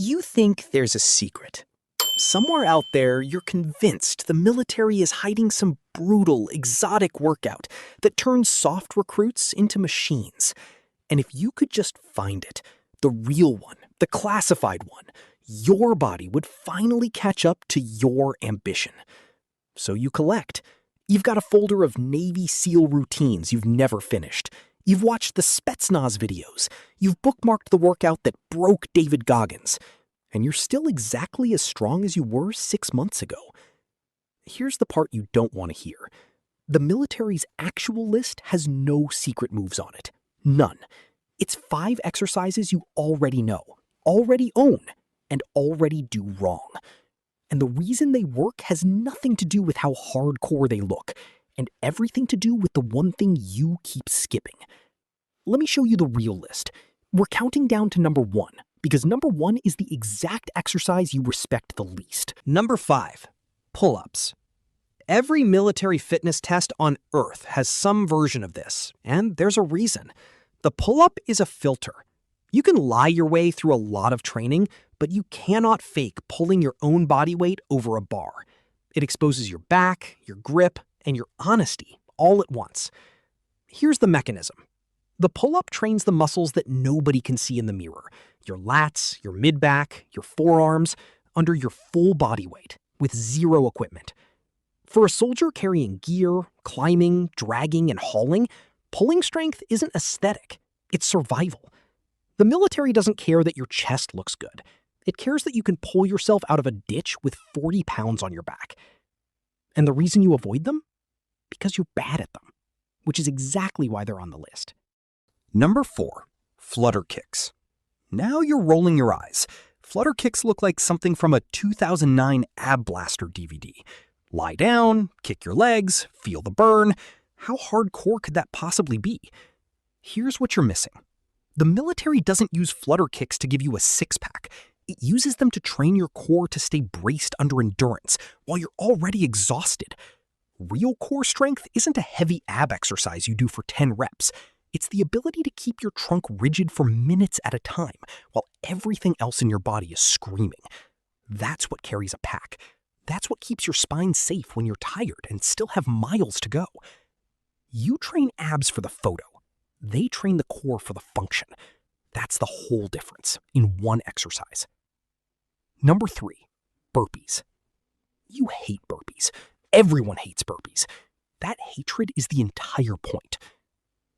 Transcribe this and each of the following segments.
You think there's a secret. Somewhere out there, you're convinced the military is hiding some brutal, exotic workout that turns soft recruits into machines. And if you could just find it, the real one, the classified one, your body would finally catch up to your ambition. So you collect. You've got a folder of Navy SEAL routines you've never finished. You've watched the Spetsnaz videos. You've bookmarked the workout that broke David Goggins. And you're still exactly as strong as you were 6 months ago. Here's the part you don't want to hear. The military's actual list has no secret moves on it. None. It's 5 exercises you already know, already own, and already do wrong. And the reason they work has nothing to do with how hardcore they look, and everything to do with the one thing you keep skipping. Let me show you the real list. We're counting down to number 1, because number 1 is the exact exercise you respect the least. Number 5, pull-ups. Every military fitness test on Earth has some version of this, and there's a reason. The pull-up is a filter. You can lie your way through a lot of training, but you cannot fake pulling your own body weight over a bar. It exposes your back, your grip, and your honesty all at once. Here's the mechanism. The pull-up trains the muscles that nobody can see in the mirror. Your lats, your mid-back, your forearms, under your full body weight, with zero equipment. For a soldier carrying gear, climbing, dragging, and hauling, pulling strength isn't aesthetic. It's survival. The military doesn't care that your chest looks good. It cares that you can pull yourself out of a ditch with 40 pounds on your back. And the reason you avoid them? Because you're bad at them, which is exactly why they're on the list. Number 4, flutter kicks. Now you're rolling your eyes. Flutter kicks look like something from a 2009 Ab Blaster DVD. Lie down, kick your legs, feel the burn. How hardcore could that possibly be? Here's what you're missing. The military doesn't use flutter kicks to give you a six-pack. It uses them to train your core to stay braced under endurance while you're already exhausted. Real core strength isn't a heavy ab exercise you do for 10 reps. It's the ability to keep your trunk rigid for minutes at a time while everything else in your body is screaming. That's what carries a pack. That's what keeps your spine safe when you're tired and still have miles to go. You train abs for the photo. They train the core for the function. That's the whole difference in one exercise. Number 3, burpees. You hate burpees. Everyone hates burpees. That hatred is the entire point.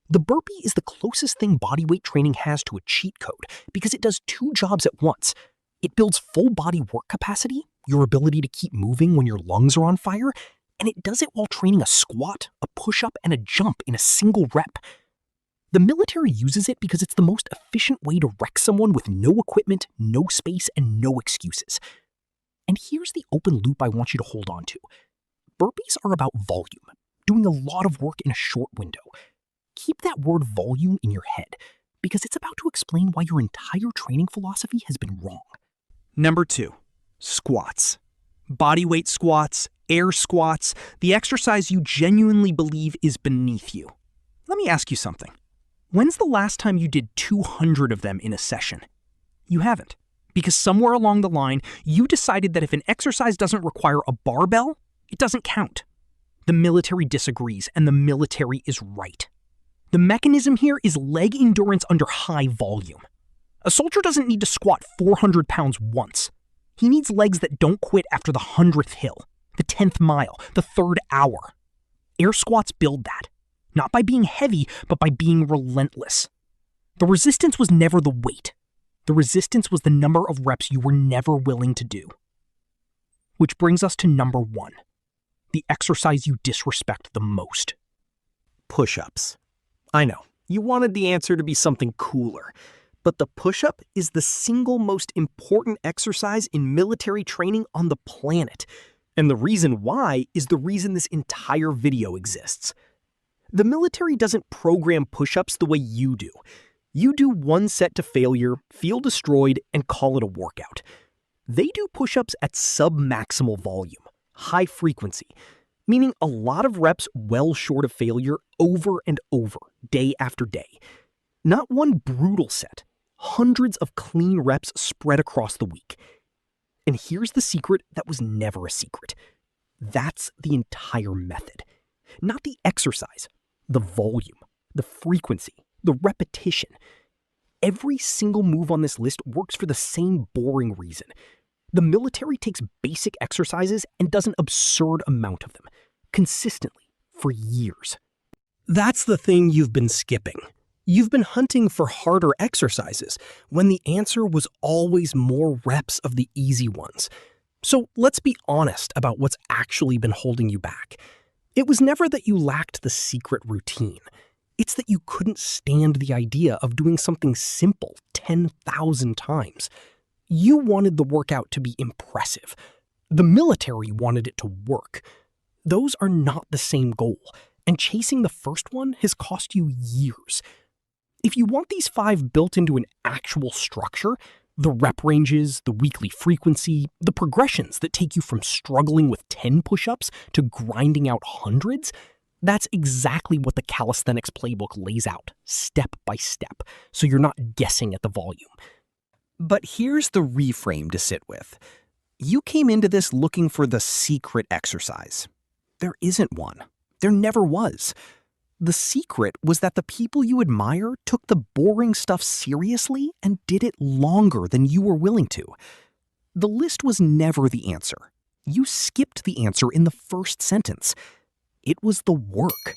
The burpee is the closest thing bodyweight training has to a cheat code because it does 2 jobs at once. It builds full body work capacity, your ability to keep moving when your lungs are on fire, and it does it while training a squat, a push-up, and a jump in a single rep. The military uses it because it's the most efficient way to wreck someone with no equipment, no space, and no excuses. And here's the open loop I want you to hold on to. Burpees are about volume, doing a lot of work in a short window. Keep that word volume in your head, because it's about to explain why your entire training philosophy has been wrong. Number 2, squats. Bodyweight squats, air squats, the exercise you genuinely believe is beneath you. Let me ask you something. When's the last time you did 200 of them in a session? You haven't, because somewhere along the line, you decided that if an exercise doesn't require a barbell, it doesn't count. The military disagrees, and the military is right. The mechanism here is leg endurance under high volume. A soldier doesn't need to squat 400 pounds once. He needs legs that don't quit after the 100th hill, the 10th mile, the 3rd hour. Air squats build that, not by being heavy, but by being relentless. The resistance was never the weight. The resistance was the number of reps you were never willing to do. Which brings us to number 1, the exercise you disrespect the most. Push-ups. I know, you wanted the answer to be something cooler, but the push-up is the single most important exercise in military training on the planet. And the reason why is the reason this entire video exists. The military doesn't program push-ups the way you do. You do 1 set to failure, feel destroyed, and call it a workout. They do push-ups at sub-maximal volume, high frequency, meaning a lot of reps well short of failure over and over, day after day. Not one brutal set, hundreds of clean reps spread across the week. And here's the secret that was never a secret. That's the entire method. Not the exercise, the volume, the frequency, the repetition. Every single move on this list works for the same boring reason. The military takes basic exercises and does an absurd amount of them, consistently, for years. That's the thing you've been skipping. You've been hunting for harder exercises when the answer was always more reps of the easy ones. So let's be honest about what's actually been holding you back. It was never that you lacked the secret routine. It's that you couldn't stand the idea of doing something simple 10,000 times. You wanted the workout to be impressive. The military wanted it to work. Those are not the same goal, and chasing the first one has cost you years. If you want these 5 built into an actual structure, the rep ranges, the weekly frequency, the progressions that take you from struggling with 10 push-ups to grinding out hundreds, that's exactly what the calisthenics playbook lays out, step by step, so you're not guessing at the volume. But here's the reframe to sit with. You came into this looking for the secret exercise. There isn't one. There never was. The secret was that the people you admire took the boring stuff seriously and did it longer than you were willing to. The list was never the answer. You skipped the answer in the first sentence. It was the work.